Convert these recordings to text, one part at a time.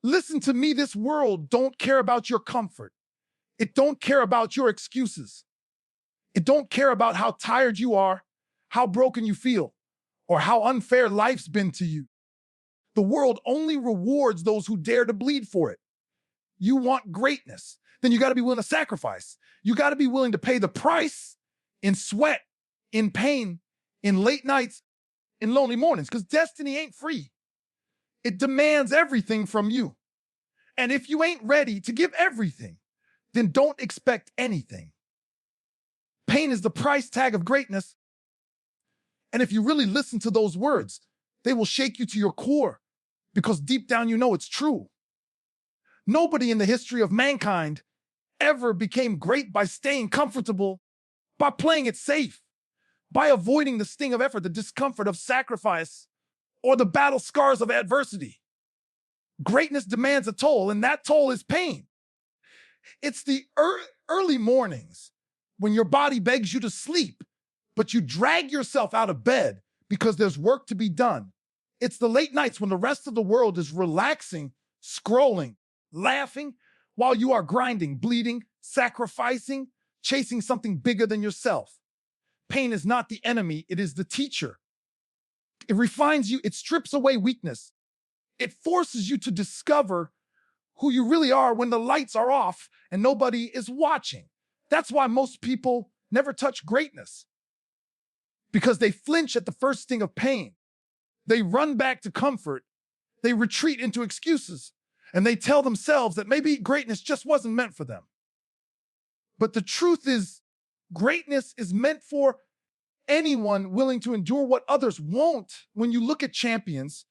Listen to me, this world don't care about your comfort. It don't care about your excuses. It don't care about how tired you are, how broken you feel, or how unfair life's been to you. The world only rewards those who dare to bleed for it. You want greatness, then you gotta be willing to sacrifice. You gotta be willing to pay the price in sweat, in pain, in late nights, in lonely mornings, because destiny ain't free. It demands everything from you. And if you ain't ready to give everything, then don't expect anything. Pain is the price tag of greatness. And if you really listen to those words, they will shake you to your core, because deep down you know it's true. Nobody in the history of mankind ever became great by staying comfortable, by playing it safe, by avoiding the sting of effort, the discomfort of sacrifice, or the battle scars of adversity. Greatness demands a toll, and that toll is pain. It's the early mornings when your body begs you to sleep, but you drag yourself out of bed because there's work to be done. It's the late nights when the rest of the world is relaxing, scrolling, laughing, while you are grinding, bleeding, sacrificing, chasing something bigger than yourself. Pain is not the enemy, it is the teacher. It refines you, it strips away weakness. It forces you to discover who you really are when the lights are off and nobody is watching. That's why most people never touch greatness, because they flinch at the first sting of pain. They run back to comfort. They retreat into excuses, and they tell themselves that maybe greatness just wasn't meant for them. But the truth is, greatness is meant for anyone willing to endure what others won't. When you look at champions,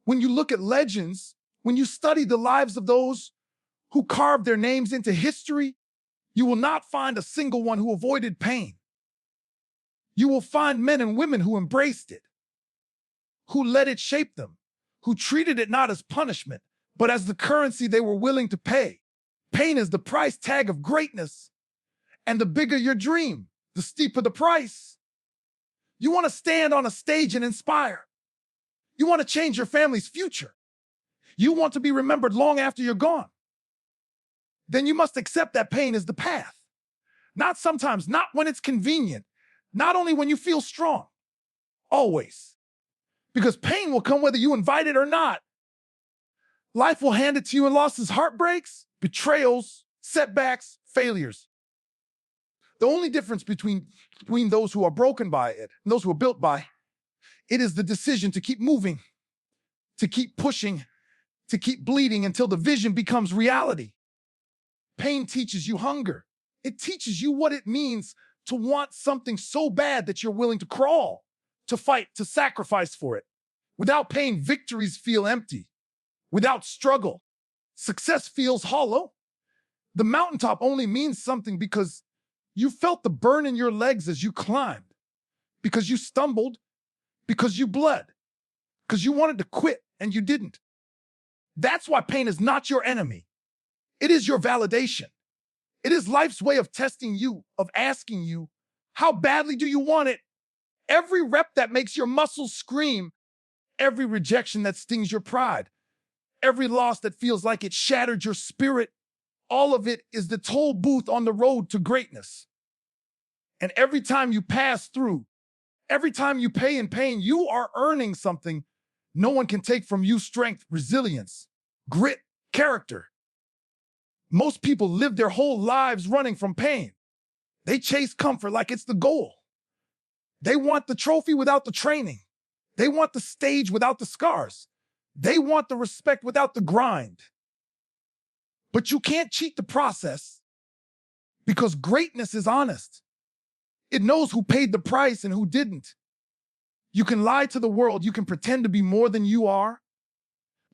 when you look at legends, when you study the lives of those who carved their names into history, you will not find a single one who avoided pain. You will find men and women who embraced it, who let it shape them, who treated it not as punishment, but as the currency they were willing to pay. Pain is the price tag of greatness, and the bigger your dream, the steeper the price. You want to stand on a stage and inspire. You want to change your family's future. You want to be remembered long after you're gone. Then you must accept that pain is the path. Not sometimes, not when it's convenient, not only when you feel strong, always. Because pain will come whether you invite it or not. Life will hand it to you in losses, heartbreaks, betrayals, setbacks, failures. The only difference between those who are broken by it and those who are built by it is the decision to keep moving, to keep pushing, to keep bleeding until the vision becomes reality. Pain teaches you hunger. It teaches you what it means to want something so bad that you're willing to crawl, to fight, to sacrifice for it. Without pain, victories feel empty. Without struggle, success feels hollow. The mountaintop only means something because you felt the burn in your legs as you climbed, because you stumbled, because you bled, because you wanted to quit and you didn't. That's why pain is not your enemy. It is your validation. It is life's way of testing you, of asking you, how badly do you want it? Every rep that makes your muscles scream, every rejection that stings your pride, every loss that feels like it shattered your spirit, all of it is the toll booth on the road to greatness. And every time you pass through, every time you pay in pain, you are earning something no one can take from you: strength, resilience, grit, character. Most people live their whole lives running from pain. They chase comfort like it's the goal. They want the trophy without the training. They want the stage without the scars. They want the respect without the grind. But you can't cheat the process, because greatness is honest. It knows who paid the price and who didn't. You can lie to the world, you can pretend to be more than you are,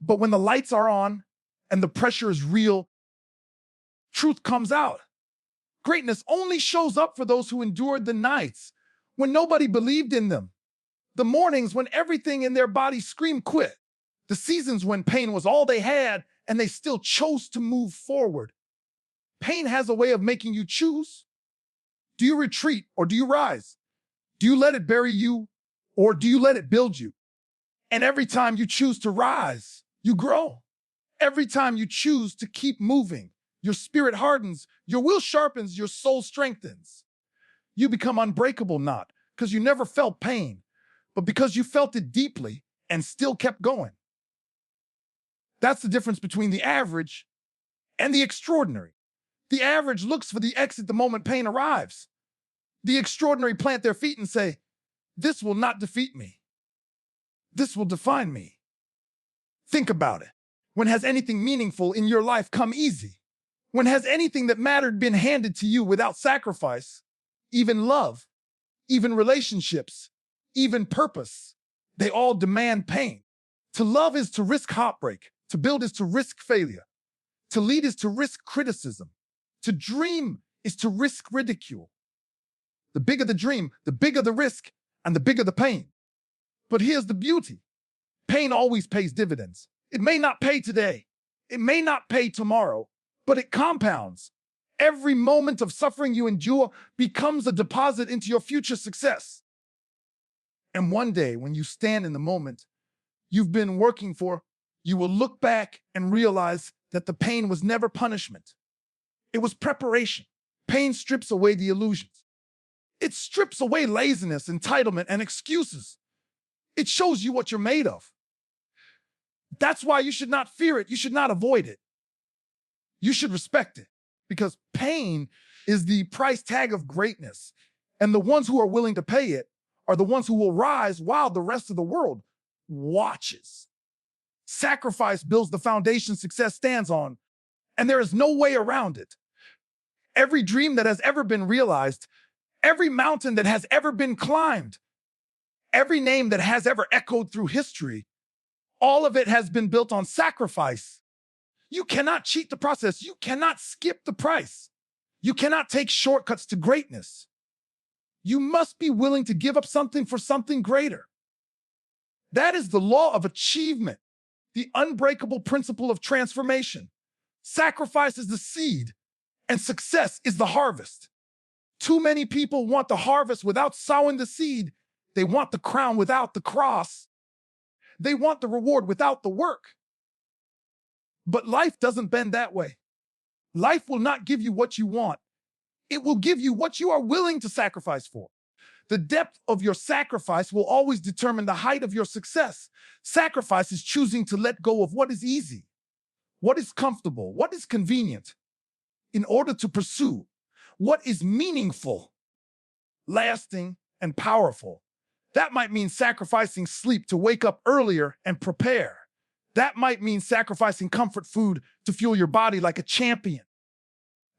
but when the lights are on and the pressure is real, truth comes out. Greatness only shows up for those who endured the nights when nobody believed in them, the mornings when everything in their body screamed quit, the seasons when pain was all they had and they still chose to move forward. Pain has a way of making you choose. Do you retreat or do you rise? Do you let it bury you or do you let it build you? And every time you choose to rise, you grow. Every time you choose to keep moving, your spirit hardens, your will sharpens, your soul strengthens. You become unbreakable, not because you never felt pain, but because you felt it deeply and still kept going. That's the difference between the average and the extraordinary. The average looks for the exit the moment pain arrives. The extraordinary plant their feet and say, "This will not defeat me. This will define me." Think about it. When has anything meaningful in your life come easy? When has anything that mattered been handed to you without sacrifice? Even love, even relationships, even purpose, they all demand pain. To love is to risk heartbreak. To build is to risk failure. To lead is to risk criticism. To dream is to risk ridicule. The bigger the dream, the bigger the risk, and the bigger the pain. But here's the beauty. Pain always pays dividends. It may not pay today. It may not pay tomorrow, but it compounds. Every moment of suffering you endure becomes a deposit into your future success. And one day, when you stand in the moment you've been working for, you will look back and realize that the pain was never punishment. It was preparation. Pain strips away the illusions. It strips away laziness, entitlement, and excuses. It shows you what you're made of. That's why you should not fear it. You should not avoid it. You should respect it, because pain is the price tag of greatness. And the ones who are willing to pay it are the ones who will rise while the rest of the world watches. Sacrifice builds the foundation success stands on, and there is no way around it. Every dream that has ever been realized, every mountain that has ever been climbed, every name that has ever echoed through history, all of it has been built on sacrifice. You cannot cheat the process. You cannot skip the price. You cannot take shortcuts to greatness. You must be willing to give up something for something greater. That is the law of achievement, the unbreakable principle of transformation. Sacrifice is the seed, and success is the harvest. Too many people want the harvest without sowing the seed. They want the crown without the cross. They want the reward without the work. But life doesn't bend that way. Life will not give you what you want. It will give you what you are willing to sacrifice for. The depth of your sacrifice will always determine the height of your success. Sacrifice is choosing to let go of what is easy, what is comfortable, what is convenient, in order to pursue what is meaningful, lasting, and powerful. That might mean sacrificing sleep to wake up earlier and prepare. That might mean sacrificing comfort food to fuel your body like a champion.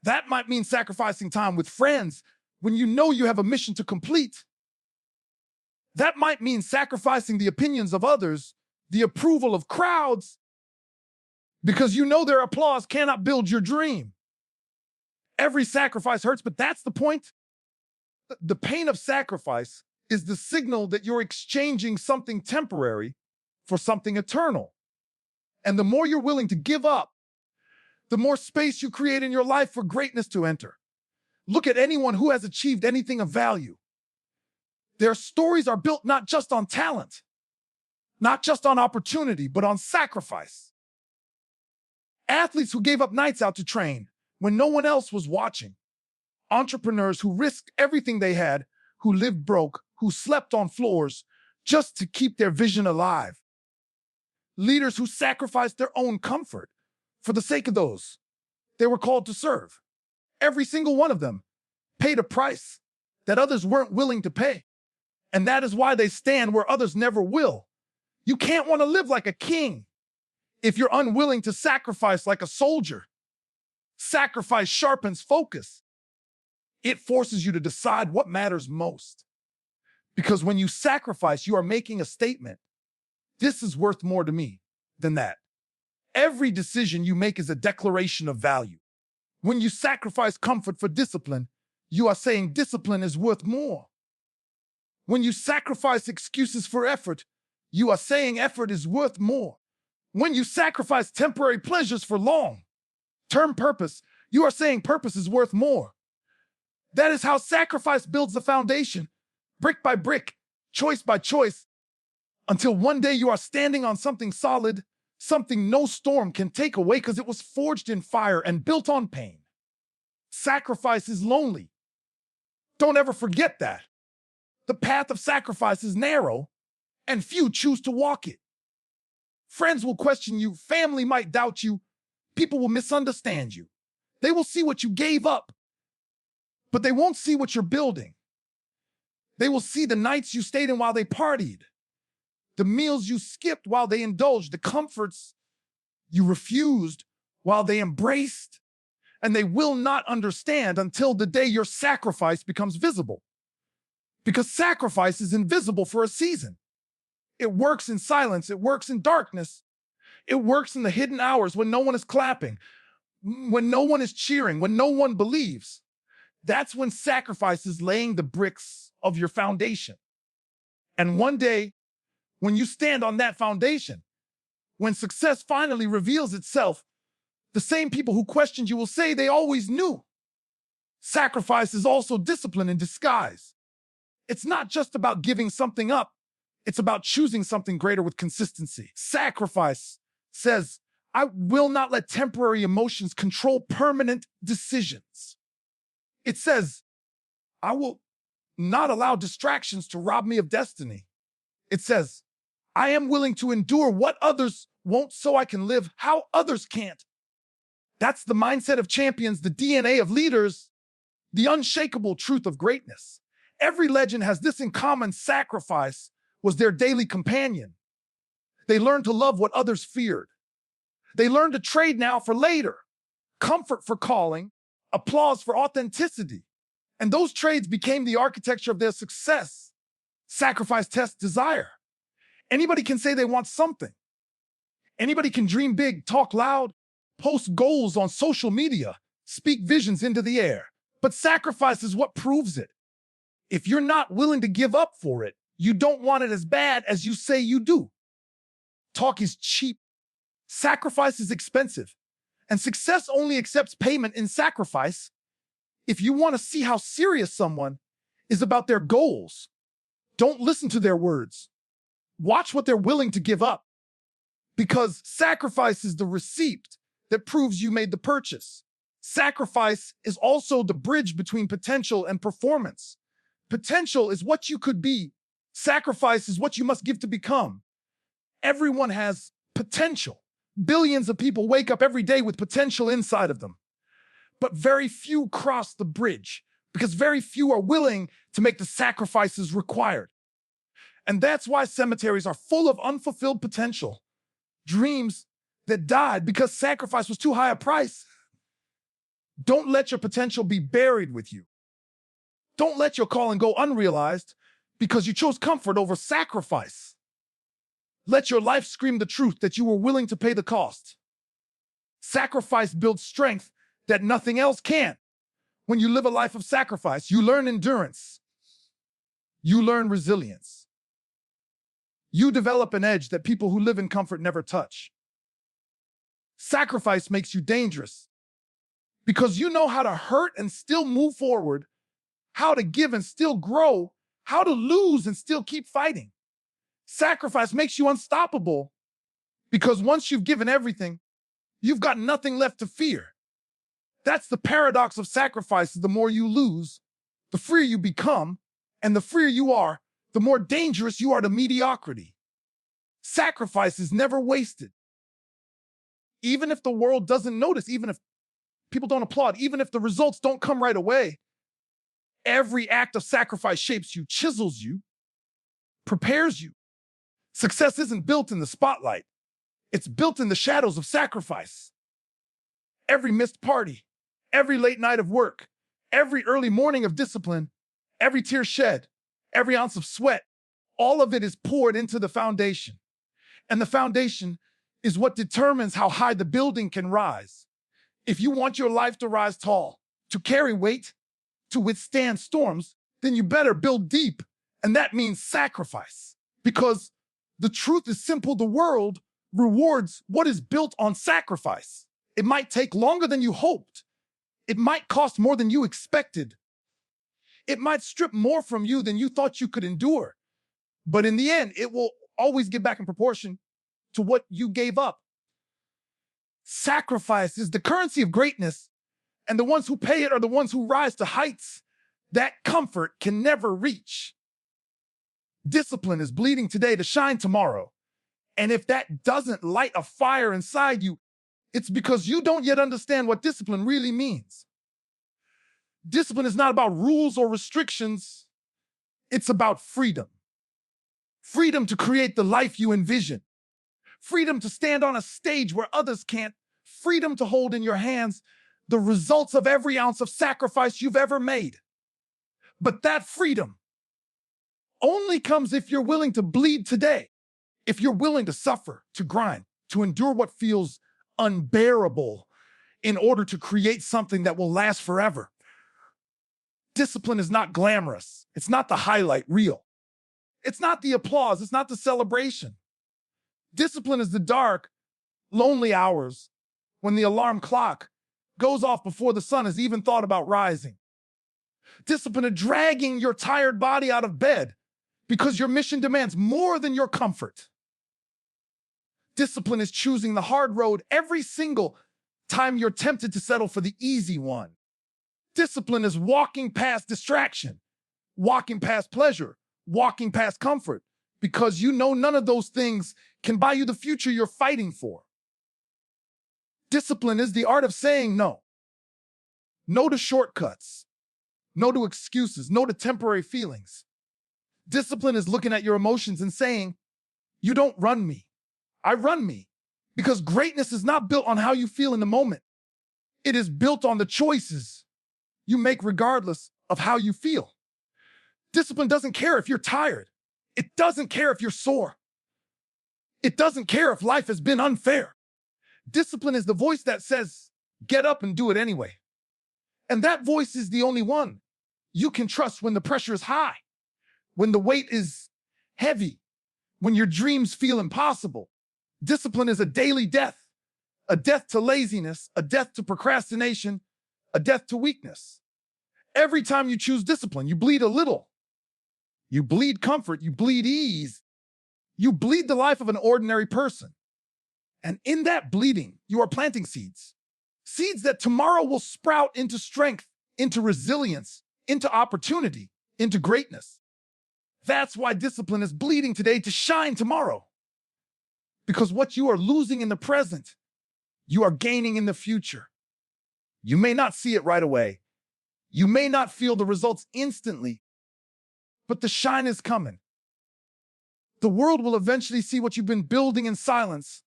That might mean sacrificing time with friends when you know you have a mission to complete. That might mean sacrificing the opinions of others, the approval of crowds, because you know their applause cannot build your dream. Every sacrifice hurts, but that's the point. The pain of sacrifice is the signal that you're exchanging something temporary for something eternal. And the more you're willing to give up, the more space you create in your life for greatness to enter. Look at anyone who has achieved anything of value. Their stories are built not just on talent, not just on opportunity, but on sacrifice. Athletes who gave up nights out to train when no one else was watching. Entrepreneurs who risked everything they had, who lived broke, who slept on floors just to keep their vision alive. Leaders who sacrificed their own comfort for the sake of those they were called to serve. Every single one of them paid a price that others weren't willing to pay. And that is why they stand where others never will. You can't want to live like a king if you're unwilling to sacrifice like a soldier. Sacrifice sharpens focus. It forces you to decide what matters most. Because when you sacrifice, you are making a statement. This is worth more to me than that. Every decision you make is a declaration of value. When you sacrifice comfort for discipline, you are saying discipline is worth more. When you sacrifice excuses for effort, you are saying effort is worth more. When you sacrifice temporary pleasures for long-term purpose, you are saying purpose is worth more. That is how sacrifice builds the foundation, brick by brick, choice by choice, until one day you are standing on something solid, something no storm can take away because it was forged in fire and built on pain. Sacrifice is lonely. Don't ever forget that. The path of sacrifice is narrow, and few choose to walk it. Friends will question you, family might doubt you, people will misunderstand you. They will see what you gave up, but they won't see what you're building. They will see the nights you stayed in while they partied, the meals you skipped while they indulged, the comforts you refused while they embraced, and they will not understand until the day your sacrifice becomes visible. Because sacrifice is invisible for a season. It works in silence, it works in darkness, it works in the hidden hours when no one is clapping, when no one is cheering, when no one believes. That's when sacrifice is laying the bricks of your foundation. And one day, when you stand on that foundation, when success finally reveals itself, the same people who questioned you will say they always knew. Sacrifice is also discipline in disguise. It's not just about giving something up. It's about choosing something greater with consistency. Sacrifice says, I will not let temporary emotions control permanent decisions. It says, I will not allow distractions to rob me of destiny. It says, I am willing to endure what others won't so I can live how others can't. That's the mindset of champions, the DNA of leaders, the unshakable truth of greatness. Every legend has this in common: sacrifice was their daily companion. They learned to love what others feared. They learned to trade now for later, comfort for calling, applause for authenticity. And those trades became the architecture of their success. Sacrifice tests desire. Anybody can say they want something. Anybody can dream big, talk loud, post goals on social media, speak visions into the air. But sacrifice is what proves it. If you're not willing to give up for it, you don't want it as bad as you say you do. Talk is cheap. Sacrifice is expensive. And success only accepts payment in sacrifice. If you want to see how serious someone is about their goals, don't listen to their words. Watch what they're willing to give up. Because sacrifice is the receipt that proves you made the purchase. Sacrifice is also the bridge between potential and performance. Potential is what you could be. Sacrifice is what you must give to become. Everyone has potential. Billions of people wake up every day with potential inside of them. But very few cross the bridge because very few are willing to make the sacrifices required. And that's why cemeteries are full of unfulfilled potential. Dreams that died because sacrifice was too high a price. Don't let your potential be buried with you. Don't let your calling go unrealized because you chose comfort over sacrifice. Let your life scream the truth that you were willing to pay the cost. Sacrifice builds strength that nothing else can. When you live a life of sacrifice, you learn endurance. You learn resilience. You develop an edge that people who live in comfort never touch. Sacrifice makes you dangerous because you know how to hurt and still move forward, how to give and still grow, how to lose and still keep fighting. Sacrifice makes you unstoppable because once you've given everything, you've got nothing left to fear. That's the paradox of sacrifice. The more you lose, the freer you become, and the freer you are, the more dangerous you are to mediocrity. Sacrifice is never wasted. Even if the world doesn't notice, even if people don't applaud, even if the results don't come right away, every act of sacrifice shapes you, chisels you, prepares you. Success isn't built in the spotlight. It's built in the shadows of sacrifice. Every missed party, every late night of work, every early morning of discipline, every tear shed, every ounce of sweat, all of it is poured into the foundation. And the foundation is what determines how high the building can rise. If you want your life to rise tall, to carry weight, to withstand storms, then you better build deep. And that means sacrifice. Because the truth is simple: the world rewards what is built on sacrifice. It might take longer than you hoped. It might cost more than you expected. It might strip more from you than you thought you could endure. But in the end, it will always get back in proportion to what you gave up. Sacrifice is the currency of greatness, and the ones who pay it are the ones who rise to heights that comfort can never reach. Discipline is bleeding today to shine tomorrow. And if that doesn't light a fire inside you, it's because you don't yet understand what discipline really means. Discipline is not about rules or restrictions. It's about freedom. Freedom to create the life you envision. Freedom to stand on a stage where others can't. Freedom to hold in your hands the results of every ounce of sacrifice you've ever made. But that freedom only comes if you're willing to bleed today, if you're willing to suffer, to grind, to endure what feels unbearable in order to create something that will last forever. Discipline is not glamorous. It's not the highlight reel. It's not the applause. It's not the celebration. Discipline is the dark, lonely hours when the alarm clock goes off before the sun has even thought about rising. Discipline is dragging your tired body out of bed because your mission demands more than your comfort. Discipline is choosing the hard road every single time you're tempted to settle for the easy one. Discipline is walking past distraction, walking past pleasure, walking past comfort, because you know none of those things can buy you the future you're fighting for. Discipline is the art of saying no. No to shortcuts. No to excuses. No to temporary feelings. Discipline is looking at your emotions and saying, you don't run me. I run me. Because greatness is not built on how you feel in the moment. It is built on the choices you make regardless of how you feel. Discipline doesn't care if you're tired. It doesn't care if you're sore. It doesn't care if life has been unfair. Discipline is the voice that says, get up and do it anyway. And that voice is the only one you can trust when the pressure is high, when the weight is heavy, when your dreams feel impossible. Discipline is a daily death, a death to laziness, a death to procrastination, a death to weakness. Every time you choose discipline, you bleed a little. You bleed comfort, you bleed ease. You bleed the life of an ordinary person. And in that bleeding, you are planting seeds. Seeds that tomorrow will sprout into strength, into resilience, into opportunity, into greatness. That's why discipline is bleeding today to shine tomorrow. Because what you are losing in the present, you are gaining in the future. You may not see it right away. You may not feel the results instantly, but the shine is coming. The world will eventually see what you've been building in silence,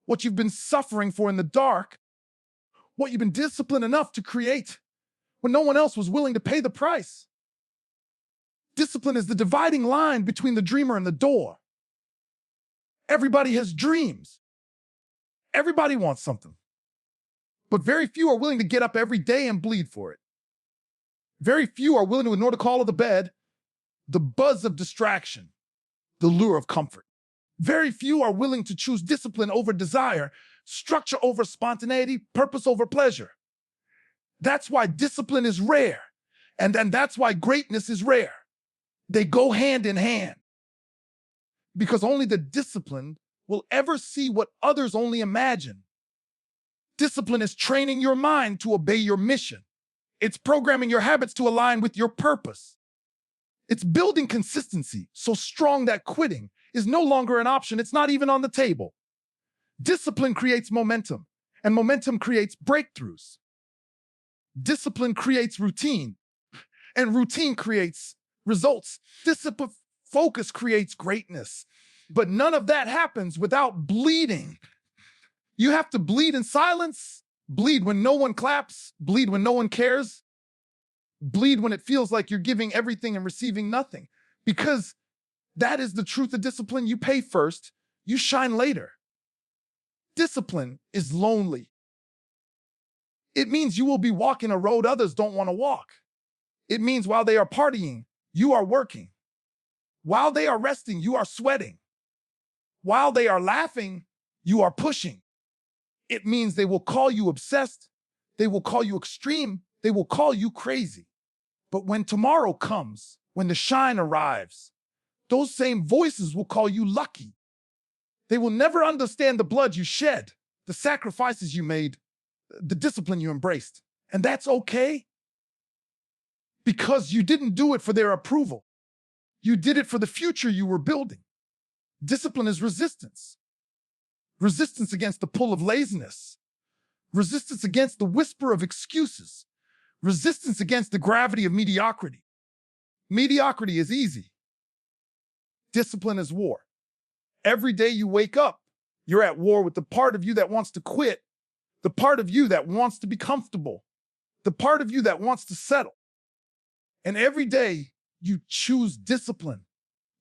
what you've been suffering for in the dark, what you've been disciplined enough to create when no one else was willing to pay the price. Discipline is the dividing line between the dreamer and the doer. Everybody has dreams. Everybody wants something. But very few are willing to get up every day and bleed for it. Very few are willing to ignore the call of the bed, the buzz of distraction, the lure of comfort. Very few are willing to choose discipline over desire, structure over spontaneity, purpose over pleasure. That's why discipline is rare, and that's why greatness is rare. They go hand in hand. Because only the disciplined will ever see what others only imagine. Discipline is training your mind to obey your mission. It's programming your habits to align with your purpose. It's building consistency so strong that quitting is no longer an option. It's not even on the table. Discipline creates momentum, and momentum creates breakthroughs. Discipline creates routine, and routine creates results. Discipline focus creates greatness. But none of that happens without bleeding. You have to bleed in silence, bleed when no one claps, bleed when no one cares, bleed when it feels like you're giving everything and receiving nothing. Because that is the truth of discipline. You pay first, you shine later. Discipline is lonely. It means you will be walking a road others don't want to walk. It means while they are partying, you are working. While they are resting, you are sweating. While they are laughing, you are pushing. It means they will call you obsessed. They will call you extreme. They will call you crazy. But when tomorrow comes, when the shine arrives, those same voices will call you lucky. They will never understand the blood you shed, the sacrifices you made, the discipline you embraced. And that's okay because you didn't do it for their approval. You did it for the future you were building. Discipline is resistance. Resistance against the pull of laziness. Resistance against the whisper of excuses. Resistance against the gravity of mediocrity. Mediocrity is easy. Discipline is war. Every day you wake up, you're at war with the part of you that wants to quit, the part of you that wants to be comfortable, the part of you that wants to settle. And every day you choose discipline.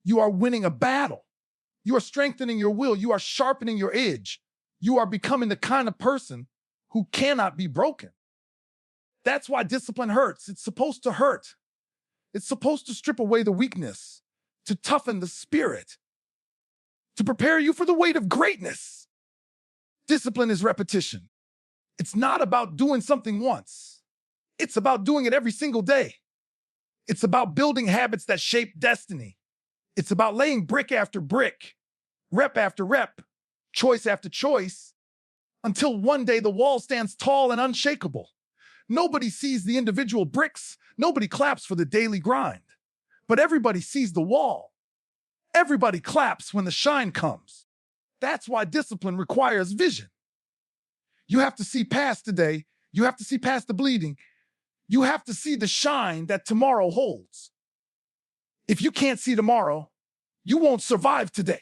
You are winning a battle. You are strengthening your will. You are sharpening your edge. You are becoming the kind of person who cannot be broken. That's why discipline hurts. It's supposed to hurt. It's supposed to strip away the weakness, to toughen the spirit, to prepare you for the weight of greatness. Discipline is repetition. It's not about doing something once. It's about doing it every single day. It's about building habits that shape destiny. It's about laying brick after brick, rep after rep, choice after choice, until one day the wall stands tall and unshakable. Nobody sees the individual bricks. Nobody claps for the daily grind. But everybody sees the wall. Everybody claps when the shine comes. That's why discipline requires vision. You have to see past today. You have to see past the bleeding. You have to see the shine that tomorrow holds. If you can't see tomorrow, you won't survive today.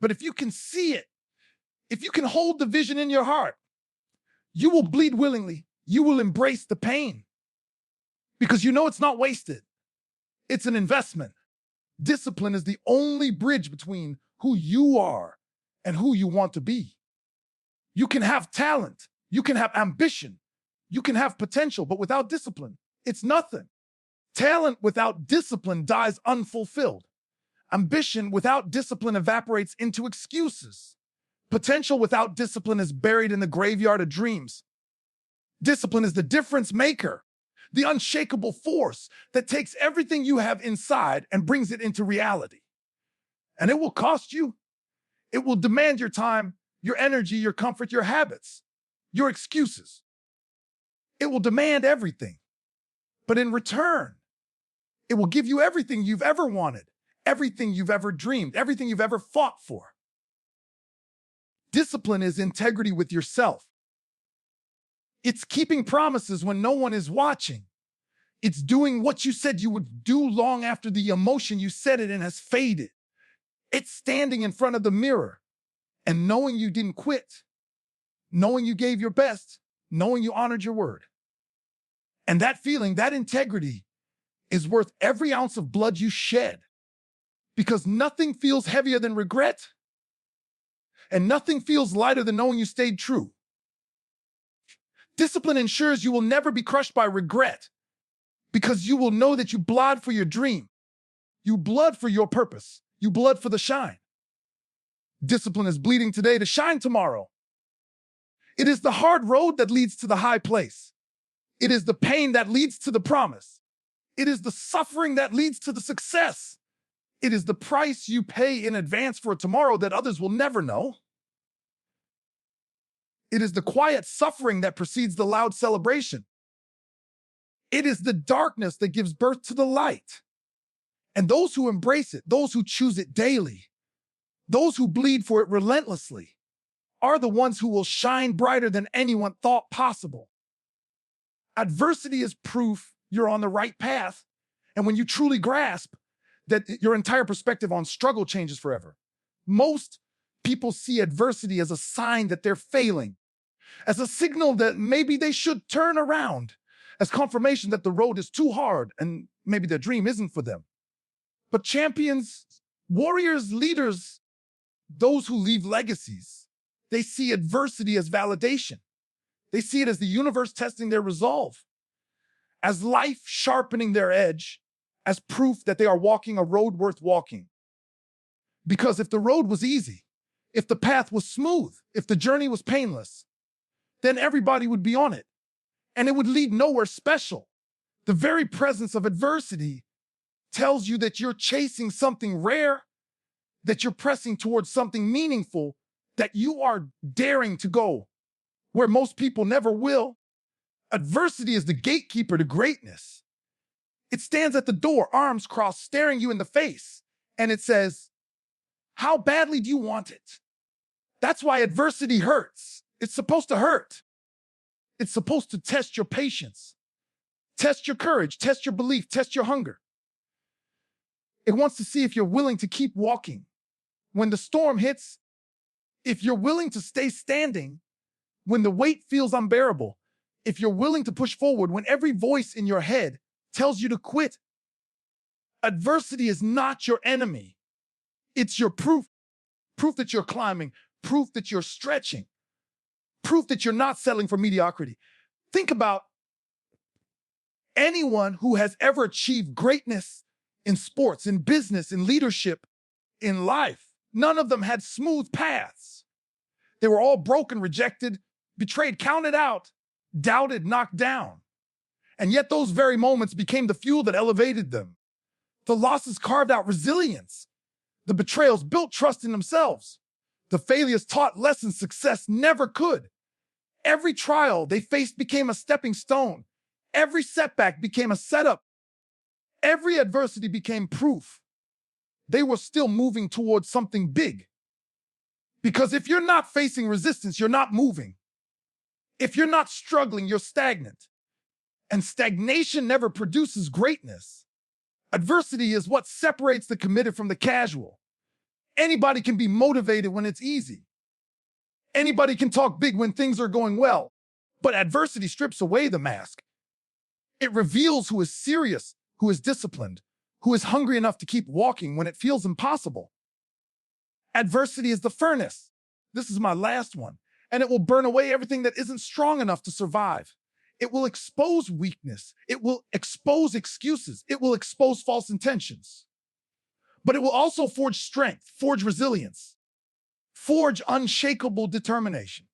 But if you can see it, if you can hold the vision in your heart, you will bleed willingly. You will embrace the pain because you know it's not wasted. It's an investment. Discipline is the only bridge between who you are and who you want to be. You can have talent. You can have ambition. You can have potential, but without discipline, it's nothing. Talent without discipline dies unfulfilled. Ambition without discipline evaporates into excuses. Potential without discipline is buried in the graveyard of dreams. Discipline is the difference maker, the unshakable force that takes everything you have inside and brings it into reality. And it will cost you. It will demand your time, your energy, your comfort, your habits, your excuses. It will demand everything. But in return, it will give you everything you've ever wanted, everything you've ever dreamed, everything you've ever fought for. Discipline is integrity with yourself. It's keeping promises when no one is watching. It's doing what you said you would do long after the emotion you said it in has faded. It's standing in front of the mirror and knowing you didn't quit, knowing you gave your best, knowing you honored your word. And that feeling, that integrity, is worth every ounce of blood you shed, because nothing feels heavier than regret, and nothing feels lighter than knowing you stayed true. Discipline ensures you will never be crushed by regret, because you will know that you bled for your dream. You bled for your purpose. You bled for the shine. Discipline is bleeding today to shine tomorrow. It is the hard road that leads to the high place. It is the pain that leads to the promise. It is the suffering that leads to the success. It is the price you pay in advance for a tomorrow that others will never know. It is the quiet suffering that precedes the loud celebration. It is the darkness that gives birth to the light. And those who embrace it, those who choose it daily, those who bleed for it relentlessly, are the ones who will shine brighter than anyone thought possible. Adversity is proof you're on the right path. And when you truly grasp that your entire perspective on struggle changes forever. Most people see adversity as a sign that they're failing, as a signal that maybe they should turn around, as confirmation that the road is too hard and maybe their dream isn't for them. But champions, warriors, leaders, those who leave legacies, they see adversity as validation. They see it as the universe testing their resolve, as life sharpening their edge, as proof that they are walking a road worth walking. Because if the road was easy, if the path was smooth, if the journey was painless, then everybody would be on it, and it would lead nowhere special. The very presence of adversity tells you that you're chasing something rare, that you're pressing towards something meaningful, that you are daring to go where most people never will. Adversity is the gatekeeper to greatness. It stands at the door, arms crossed, staring you in the face, and it says, how badly do you want it? That's why adversity hurts. It's supposed to hurt. It's supposed to test your patience, test your courage, test your belief, test your hunger. It wants to see if you're willing to keep walking when the storm hits, if you're willing to stay standing when the weight feels unbearable, if you're willing to push forward when every voice in your head tells you to quit. Adversity is not your enemy. It's your proof that you're climbing, proof that you're stretching, proof that you're not settling for mediocrity. Think about anyone who has ever achieved greatness in sports, in business, in leadership, in life. None of them had smooth paths. They were all broken, rejected, betrayed, counted out, doubted, knocked down. And yet those very moments became the fuel that elevated them. The losses carved out resilience. The betrayals built trust in themselves. The failures taught lessons success never could. Every trial they faced became a stepping stone. Every setback became a setup. Every adversity became proof they were still moving towards something big. Because if you're not facing resistance, you're not moving. If you're not struggling, you're stagnant. And stagnation never produces greatness. Adversity is what separates the committed from the casual. Anybody can be motivated when it's easy. Anybody can talk big when things are going well. But adversity strips away the mask. It reveals who is serious, who is disciplined, who is hungry enough to keep walking when it feels impossible. Adversity is the furnace. This is my last one. And it will burn away everything that isn't strong enough to survive. It will expose weakness. It will expose excuses. It will expose false intentions. But it will also forge strength, forge resilience, forge unshakable determination.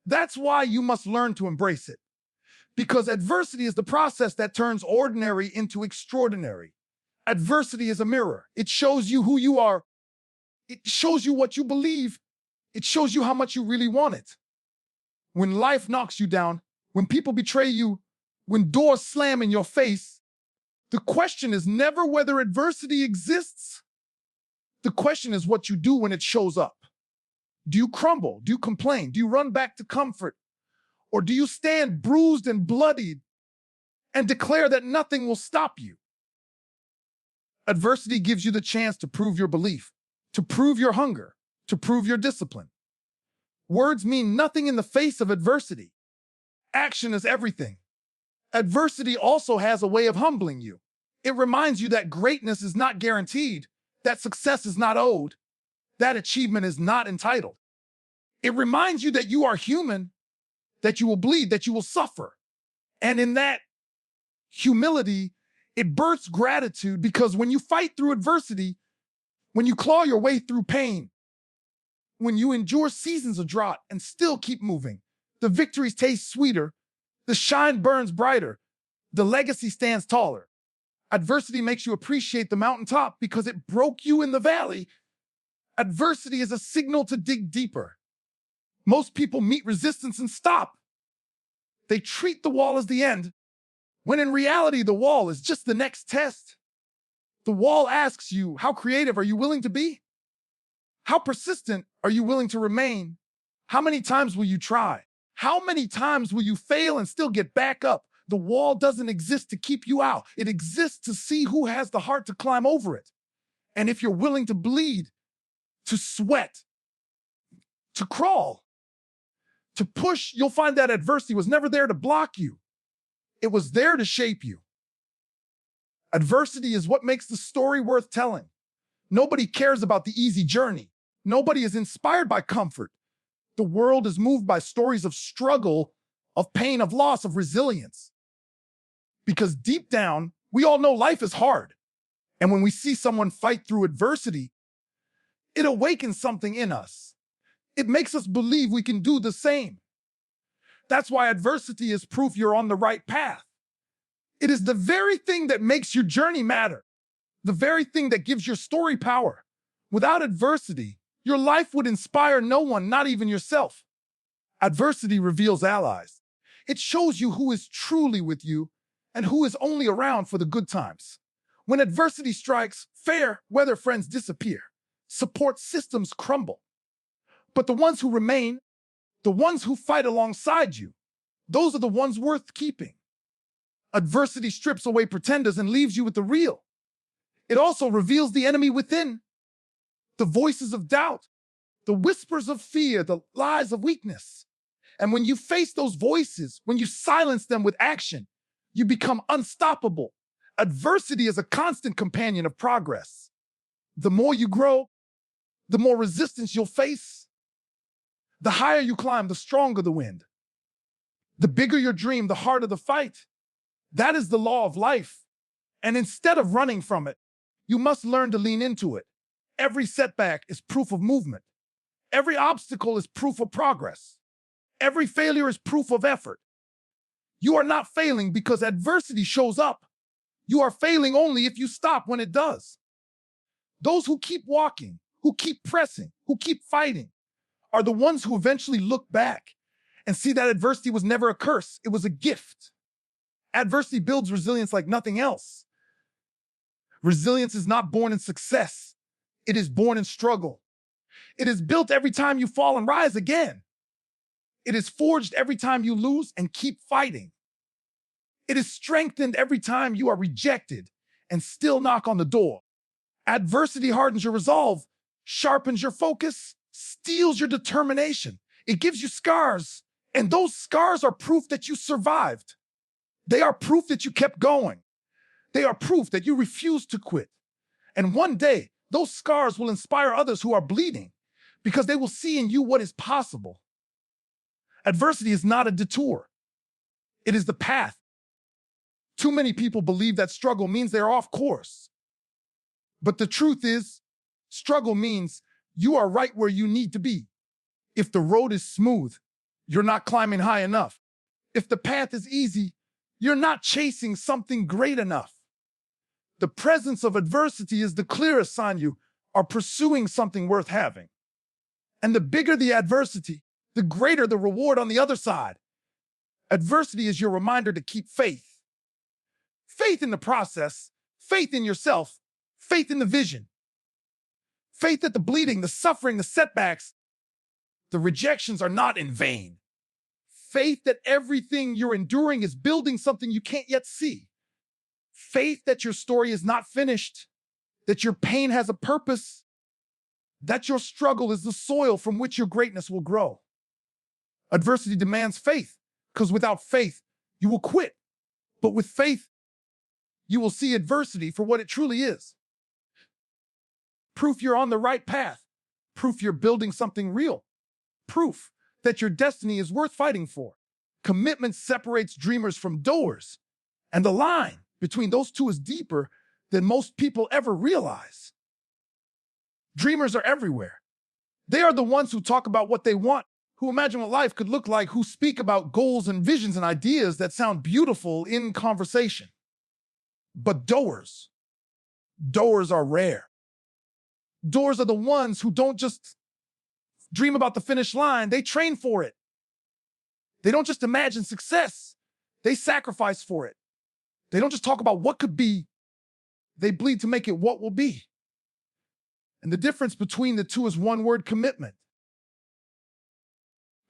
That's why you must learn to embrace it. Because adversity is the process that turns ordinary into extraordinary. Adversity is a mirror. It shows you who you are. It shows you what you believe. It shows you how much you really want it. When life knocks you down, when people betray you, when doors slam in your face, the question is never whether adversity exists. The question is what you do when it shows up. Do you crumble? Do you complain? Do you run back to comfort? Or do you stand bruised and bloodied and declare that nothing will stop you? Adversity gives you the chance to prove your belief, to prove your hunger, to prove your discipline. Words mean nothing in the face of adversity. Action is everything. Adversity also has a way of humbling you. It reminds you that greatness is not guaranteed, that success is not owed, that achievement is not entitled. It reminds you that you are human, that you will bleed, that you will suffer. And in that humility, it births gratitude, because when you fight through adversity, when you claw your way through pain, when you endure seasons of drought and still keep moving, the victories taste sweeter, the shine burns brighter, the legacy stands taller. Adversity makes you appreciate the mountaintop because it broke you in the valley. Adversity is a signal to dig deeper. Most people meet resistance and stop. They treat the wall as the end, when in reality, the wall is just the next test. The wall asks you, how creative are you willing to be? How persistent are you willing to remain? How many times will you try? How many times will you fail and still get back up? The wall doesn't exist to keep you out. It exists to see who has the heart to climb over it. And if you're willing to bleed, to sweat, to crawl, to push, you'll find that adversity was never there to block you. It was there to shape you. Adversity is what makes the story worth telling. Nobody cares about the easy journey. Nobody is inspired by comfort. The world is moved by stories of struggle, of pain, of loss, of resilience. Because deep down, we all know life is hard. And when we see someone fight through adversity, it awakens something in us. It makes us believe we can do the same. That's why adversity is proof you're on the right path. It is the very thing that makes your journey matter, the very thing that gives your story power. Without adversity, your life would inspire no one, not even yourself. Adversity reveals allies. It shows you who is truly with you and who is only around for the good times. When adversity strikes, fair weather friends disappear. Support systems crumble. But the ones who remain, the ones who fight alongside you, those are the ones worth keeping. Adversity strips away pretenders and leaves you with the real. It also reveals the enemy within, the voices of doubt, the whispers of fear, the lies of weakness. And when you face those voices, when you silence them with action, you become unstoppable. Adversity is a constant companion of progress. The more you grow, the more resistance you'll face. The higher you climb, the stronger the wind. The bigger your dream, the harder the fight. That is the law of life. And instead of running from it, you must learn to lean into it. Every setback is proof of movement. Every obstacle is proof of progress. Every failure is proof of effort. You are not failing because adversity shows up. You are failing only if you stop when it does. Those who keep walking, who keep pressing, who keep fighting, are the ones who eventually look back and see that adversity was never a curse, it was a gift. Adversity builds resilience like nothing else. Resilience is not born in success. It is born in struggle. It is built every time you fall and rise again. It is forged every time you lose and keep fighting. It is strengthened every time you are rejected and still knock on the door. Adversity hardens your resolve, sharpens your focus, steals your determination. It gives you scars, and those scars are proof that you survived. They are proof that you kept going. They are proof that you refused to quit. And one day, those scars will inspire others who are bleeding because they will see in you what is possible. Adversity is not a detour. It is the path. Too many people believe that struggle means they're off course. But the truth is, struggle means you are right where you need to be. If the road is smooth, you're not climbing high enough. If the path is easy, you're not chasing something great enough. The presence of adversity is the clearest sign you are pursuing something worth having. And the bigger the adversity, the greater the reward on the other side. Adversity is your reminder to keep faith. Faith in the process, faith in yourself, faith in the vision. Faith that the bleeding, the suffering, the setbacks, the rejections are not in vain. Faith that everything you're enduring is building something you can't yet see. Faith that your story is not finished, that your pain has a purpose, that your struggle is the soil from which your greatness will grow. Adversity demands faith, because without faith, you will quit. But with faith, you will see adversity for what it truly is. Proof you're on the right path. Proof you're building something real. Proof that your destiny is worth fighting for. Commitment separates dreamers from doers, and the line between those two is deeper than most people ever realize. Dreamers are everywhere. They are the ones who talk about what they want, who imagine what life could look like, who speak about goals and visions and ideas that sound beautiful in conversation. But doers are rare. Doers are the ones who don't just dream about the finish line, they train for it. They don't just imagine success, they sacrifice for it. They don't just talk about what could be, they bleed to make it what will be. And the difference between the two is one word: commitment.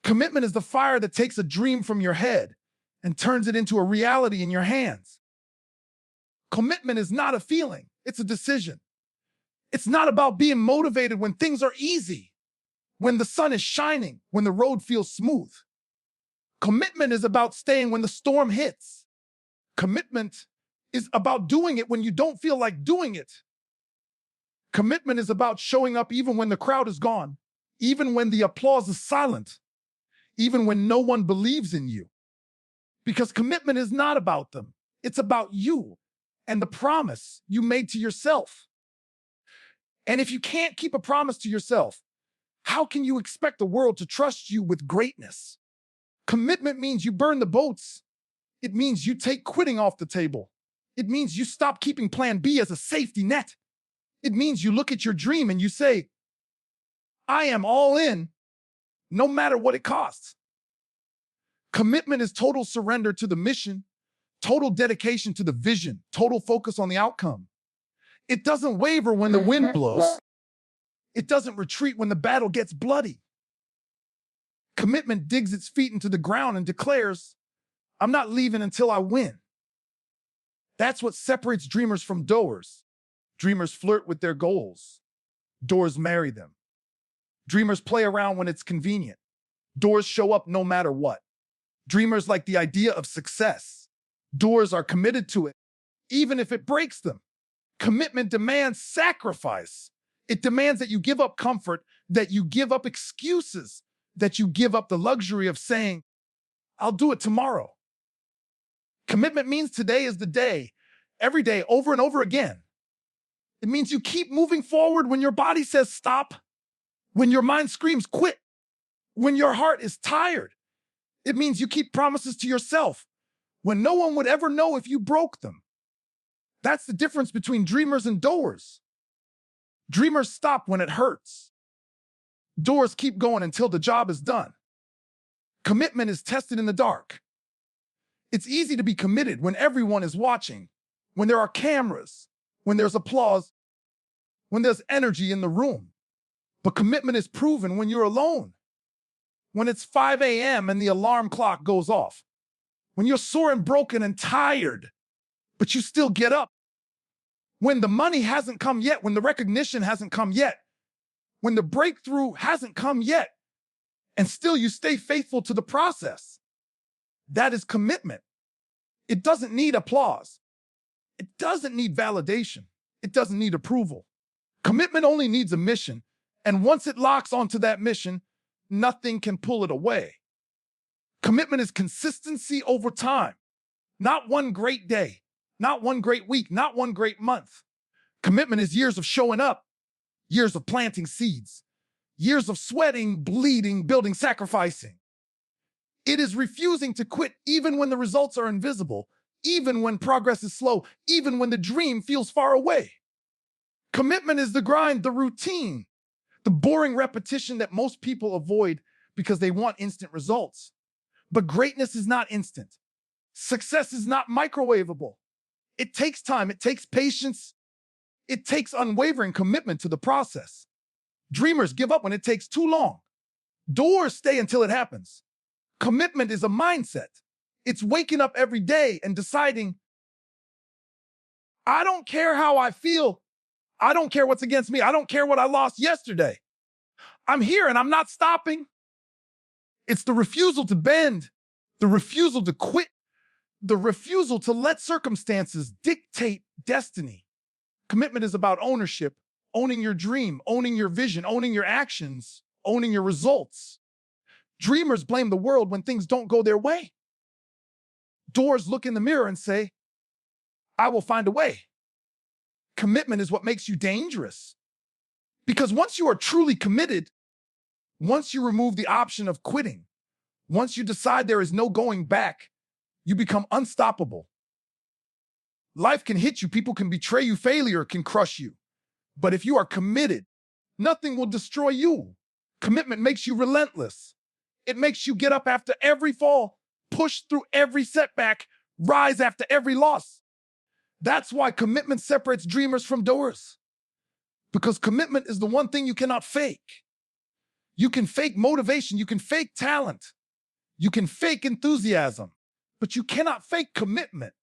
Commitment is the fire that takes a dream from your head and turns it into a reality in your hands. Commitment is not a feeling, it's a decision. It's not about being motivated when things are easy, when the sun is shining, when the road feels smooth. Commitment is about staying when the storm hits. Commitment is about doing it when you don't feel like doing it. Commitment is about showing up even when the crowd is gone, even when the applause is silent, even when no one believes in you. Because commitment is not about them. It's about you and the promise you made to yourself. And if you can't keep a promise to yourself, how can you expect the world to trust you with greatness? Commitment means you burn the boats. It means you take quitting off the table. It means you stop keeping plan B as a safety net. It means you look at your dream and you say, I am all in, no matter what it costs. Commitment is total surrender to the mission, total dedication to the vision, total focus on the outcome. It doesn't waver when the wind blows. It doesn't retreat when the battle gets bloody. Commitment digs its feet into the ground and declares, I'm not leaving until I win. That's what separates dreamers from doers. Dreamers flirt with their goals. Doers marry them. Dreamers play around when it's convenient. Doers show up no matter what. Dreamers like the idea of success. Doers are committed to it, even if it breaks them. Commitment demands sacrifice. It demands that you give up comfort, that you give up excuses, that you give up the luxury of saying, I'll do it tomorrow. Commitment means today is the day, every day, over and over again. It means you keep moving forward when your body says stop, when your mind screams quit, when your heart is tired. It means you keep promises to yourself when no one would ever know if you broke them. That's the difference between dreamers and doers. Dreamers stop when it hurts. Doers keep going until the job is done. Commitment is tested in the dark. It's easy to be committed when everyone is watching, when there are cameras, when there's applause, when there's energy in the room. But commitment is proven when you're alone, when it's 5 a.m. and the alarm clock goes off, when you're sore and broken and tired, but you still get up, when the money hasn't come yet, when the recognition hasn't come yet, when the breakthrough hasn't come yet, and still you stay faithful to the process. That is commitment. It doesn't need applause. It doesn't need validation. It doesn't need approval. Commitment only needs a mission, and once it locks onto that mission, nothing can pull it away. Commitment is consistency over time, not one great day, not one great week, not one great month. Commitment is years of showing up, years of planting seeds, years of sweating, bleeding, building, sacrificing. It is refusing to quit even when the results are invisible, even when progress is slow, even when the dream feels far away. Commitment is the grind, the routine, the boring repetition that most people avoid because they want instant results. But greatness is not instant. Success is not microwavable. It takes time, it takes patience, it takes unwavering commitment to the process. Dreamers give up when it takes too long. Doers stay until it happens. Commitment is a mindset. It's waking up every day and deciding, I don't care how I feel. I don't care what's against me. I don't care what I lost yesterday. I'm here and I'm not stopping. It's the refusal to bend, the refusal to quit, the refusal to let circumstances dictate destiny. Commitment is about ownership, owning your dream, owning your vision, owning your actions, owning your results. Dreamers blame the world when things don't go their way. Doers look in the mirror and say, I will find a way. Commitment is what makes you dangerous. Because once you are truly committed, once you remove the option of quitting, once you decide there is no going back, you become unstoppable. Life can hit you, people can betray you, failure can crush you. But if you are committed, nothing will destroy you. Commitment makes you relentless. It makes you get up after every fall, push through every setback, rise after every loss. That's why commitment separates dreamers from doers. Because commitment is the one thing you cannot fake. You can fake motivation, you can fake talent, you can fake enthusiasm, but you cannot fake commitment.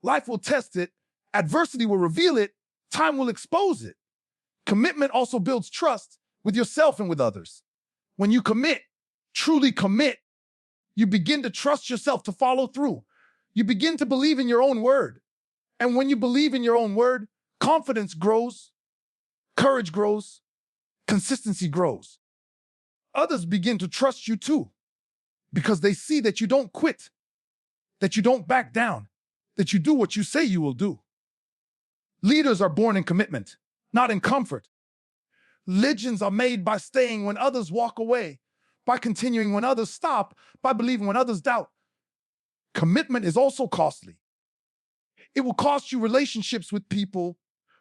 Life will test it, adversity will reveal it, time will expose it. Commitment also builds trust with yourself and with others. When you commit, truly commit, you begin to trust yourself to follow through. You begin to believe in your own word. And when you believe in your own word, confidence grows, courage grows, consistency grows. Others begin to trust you too, because they see that you don't quit, that you don't back down, that you do what you say you will do. Leaders are born in commitment, not in comfort. Legends are made by staying when others walk away, by continuing when others stop, by believing when others doubt. Commitment is also costly. It will cost you relationships with people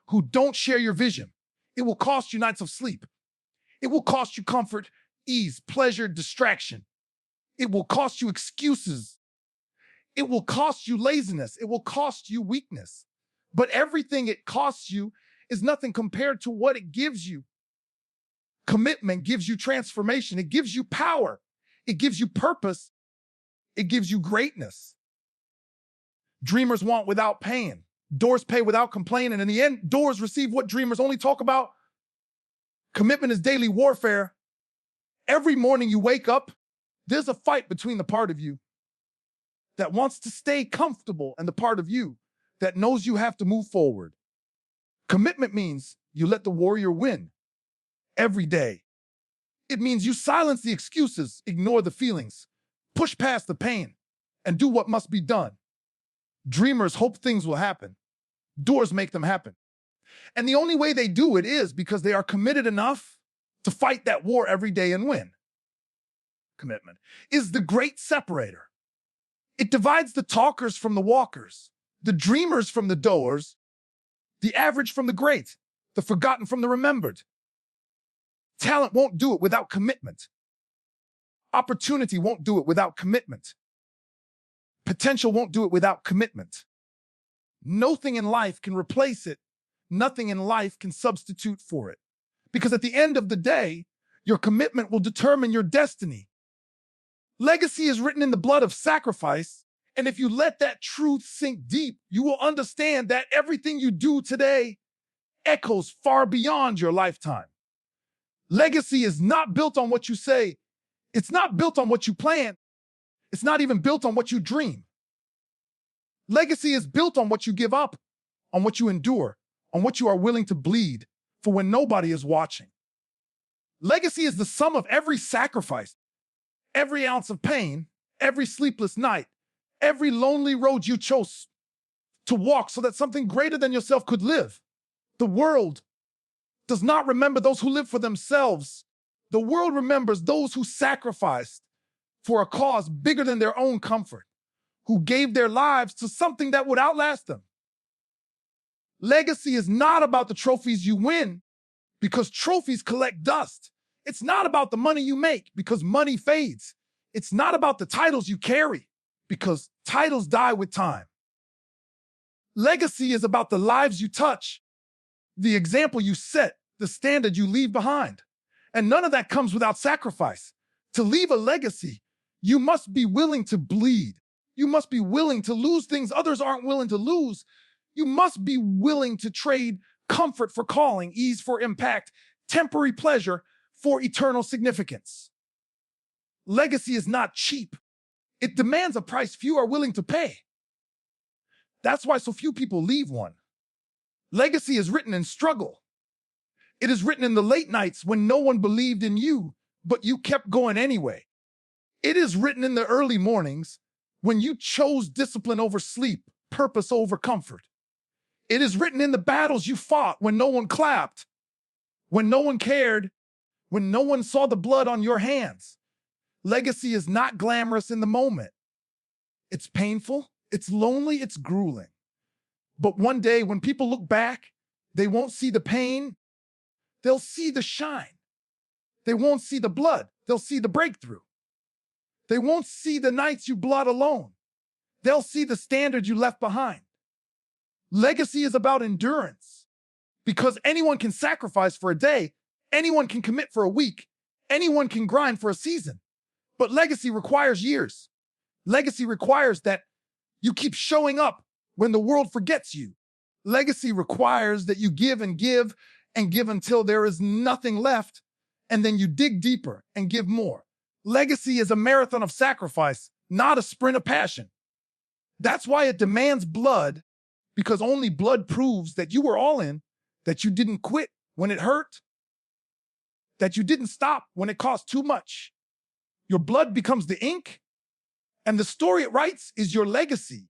who don't share your vision. It will cost you nights of sleep. It will cost you comfort, ease, pleasure, distraction. It will cost you excuses. It will cost you laziness. It will cost you weakness. But everything it costs you is nothing compared to what it gives you. Commitment gives you transformation. It gives you power. It gives you purpose. It gives you greatness. Dreamers want without paying. Doers pay without complaining. In the end, doers receive what dreamers only talk about. Commitment is daily warfare. Every morning you wake up, there's a fight between the part of you that wants to stay comfortable and the part of you that knows you have to move forward. Commitment means you let the warrior win every day. It means you silence the excuses, ignore the feelings, push past the pain, and do what must be done. Dreamers hope things will happen. Doers make them happen. And the only way they do it is because they are committed enough to fight that war every day and win. Commitment is the great separator. It divides the talkers from the walkers, the dreamers from the doers, the average from the great, the forgotten from the remembered. Talent won't do it without commitment. Opportunity won't do it without commitment. Potential won't do it without commitment. Nothing in life can replace it. Nothing in life can substitute for it. Because at the end of the day, your commitment will determine your destiny. Legacy is written in the blood of sacrifice, and if you let that truth sink deep, you will understand that everything you do today echoes far beyond your lifetime. Legacy is not built on what you say. It's not built on what you plan. It's not even built on what you dream. Legacy is built on what you give up, on what you endure, on what you are willing to bleed for when nobody is watching. Legacy is the sum of every sacrifice, every ounce of pain, every sleepless night, every lonely road you chose to walk so that something greater than yourself could live. The world does not remember those who live for themselves. The world remembers those who sacrificed for a cause bigger than their own comfort, who gave their lives to something that would outlast them. Legacy is not about the trophies you win, because trophies collect dust. It's not about the money you make, because money fades. It's not about the titles you carry, because titles die with time. Legacy is about the lives you touch, the example you set, the standard you leave behind. And none of that comes without sacrifice. To leave a legacy, you must be willing to bleed. You must be willing to lose things others aren't willing to lose. You must be willing to trade comfort for calling, ease for impact, temporary pleasure for eternal significance. Legacy is not cheap. It demands a price few are willing to pay. That's why so few people leave one. Legacy is written in struggle. It is written in the late nights when no one believed in you, but you kept going anyway. It is written in the early mornings when you chose discipline over sleep, purpose over comfort. It is written in the battles you fought when no one clapped, when no one cared, when no one saw the blood on your hands. Legacy is not glamorous in the moment. It's painful, it's lonely, it's grueling. But one day when people look back, they won't see the pain, they'll see the shine. They won't see the blood, they'll see the breakthrough. They won't see the nights you bled alone. They'll see the standard you left behind. Legacy is about endurance, because anyone can sacrifice for a day, anyone can commit for a week, anyone can grind for a season. But legacy requires years. Legacy requires that you keep showing up when the world forgets you. Legacy requires that you give and give and give until there is nothing left, and then you dig deeper and give more. Legacy is a marathon of sacrifice, not a sprint of passion. That's why it demands blood, because only blood proves that you were all in, that you didn't quit when it hurt, that you didn't stop when it cost too much. Your blood becomes the ink, and the story it writes is your legacy.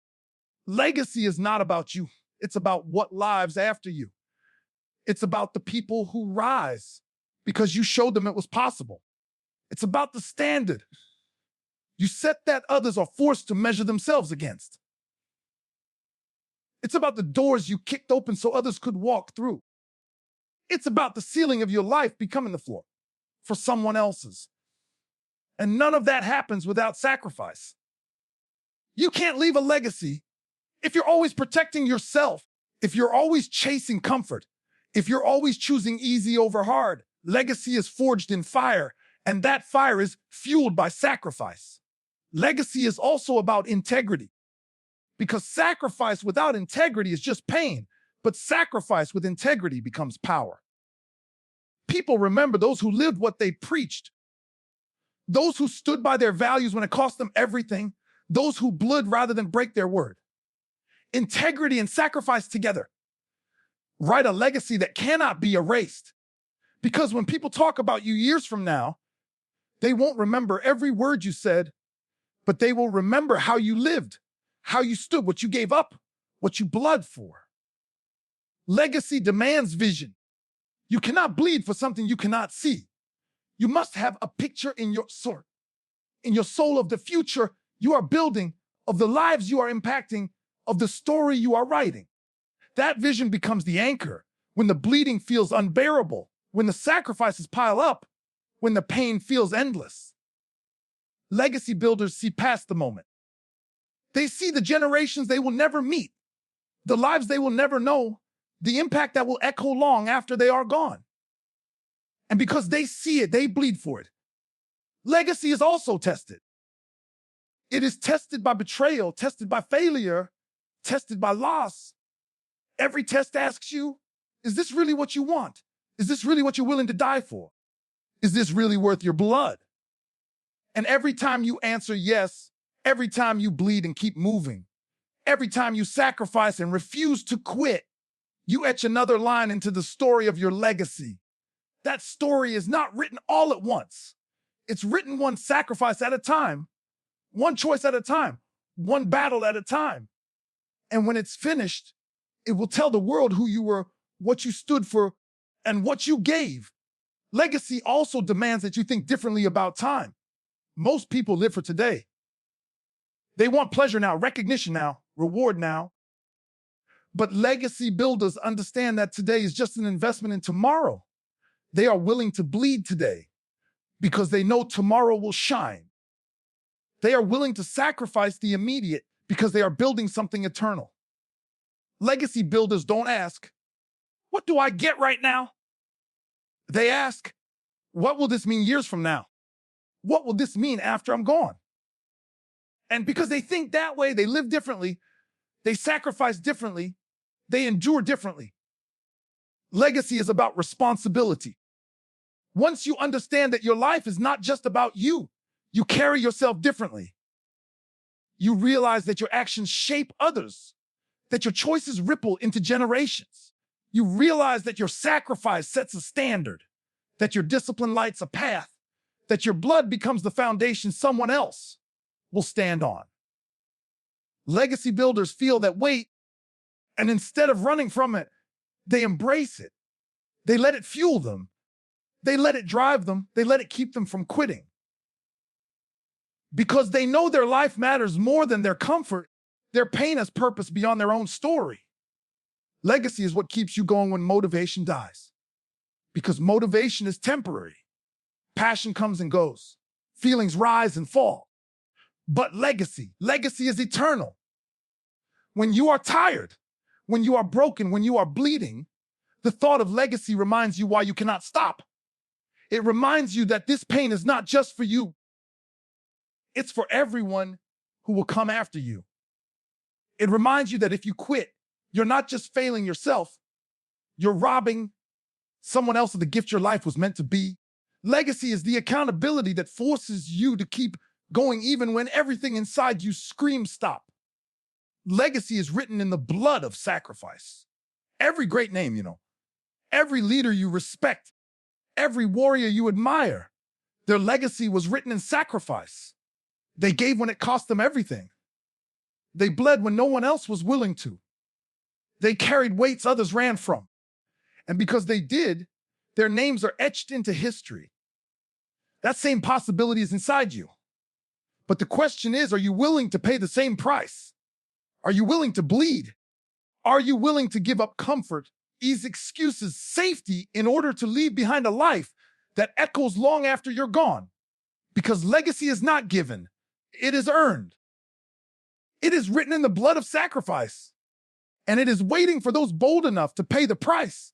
Legacy is not about you. It's about what lives after you. It's about the people who rise because you showed them it was possible. It's about the standard you set that others are forced to measure themselves against. It's about the doors you kicked open so others could walk through. It's about the ceiling of your life becoming the floor for someone else's. And none of that happens without sacrifice. You can't leave a legacy if you're always protecting yourself, if you're always chasing comfort, if you're always choosing easy over hard. Legacy is forged in fire, and that fire is fueled by sacrifice. Legacy is also about integrity, because sacrifice without integrity is just pain, but sacrifice with integrity becomes power. People remember those who lived what they preached, those who stood by their values when it cost them everything, those who bled rather than break their word. Integrity and sacrifice together write a legacy that cannot be erased. Because when people talk about you years from now, they won't remember every word you said, but they will remember how you lived, how you stood, what you gave up, what you bled for. Legacy demands vision. You cannot bleed for something you cannot see. You must have a picture in your soul of the future you are building, of the lives you are impacting, of the story you are writing. That vision becomes the anchor when the bleeding feels unbearable, when the sacrifices pile up, when the pain feels endless. Legacy builders see past the moment. They see the generations they will never meet, the lives they will never know, the impact that will echo long after they are gone. And because they see it, they bleed for it. Legacy is also tested. It is tested by betrayal, tested by failure, tested by loss. Every test asks you, is this really what you want? Is this really what you're willing to die for? Is this really worth your blood? And every time you answer yes, every time you bleed and keep moving, every time you sacrifice and refuse to quit, you etch another line into the story of your legacy. That story is not written all at once. It's written one sacrifice at a time, one choice at a time, one battle at a time. And when it's finished, it will tell the world who you were, what you stood for, and what you gave. Legacy also demands that you think differently about time. Most people live for today. They want pleasure now, recognition now, reward now. But legacy builders understand that today is just an investment in tomorrow. They are willing to bleed today because they know tomorrow will shine. They are willing to sacrifice the immediate because they are building something eternal. Legacy builders don't ask, what do I get right now? They ask, what will this mean years from now? What will this mean after I'm gone? And because they think that way, they live differently, they sacrifice differently, they endure differently. Legacy is about responsibility. Once you understand that your life is not just about you, you carry yourself differently. You realize that your actions shape others, that your choices ripple into generations. You realize that your sacrifice sets a standard, that your discipline lights a path, that your blood becomes the foundation someone else will stand on. Legacy builders feel that weight, and instead of running from it, they embrace it. They let it fuel them. They let it drive them. They let it keep them from quitting. Because they know their life matters more than their comfort. Their pain has purpose beyond their own story. Legacy is what keeps you going when motivation dies. Because motivation is temporary. Passion comes and goes. Feelings rise and fall. But legacy is eternal. When you are tired, when you are broken, when you are bleeding, the thought of legacy reminds you why you cannot stop. It reminds you that this pain is not just for you. It's for everyone who will come after you. It reminds you that if you quit, you're not just failing yourself, you're robbing someone else of the gift your life was meant to be. Legacy is the accountability that forces you to keep going even when everything inside you screams stop. Legacy is written in the blood of sacrifice. Every great name, every leader you respect, every warrior you admire, their legacy was written in sacrifice. They gave when it cost them everything. They bled when no one else was willing to. They carried weights others ran from. And because they did, their names are etched into history. That same possibility is inside you. But the question is, are you willing to pay the same price? Are you willing to bleed? Are you willing to give up comfort, ease, excuses, safety in order to leave behind a life that echoes long after you're gone? Because legacy is not given, it is earned. It is written in the blood of sacrifice, and it is waiting for those bold enough to pay the price.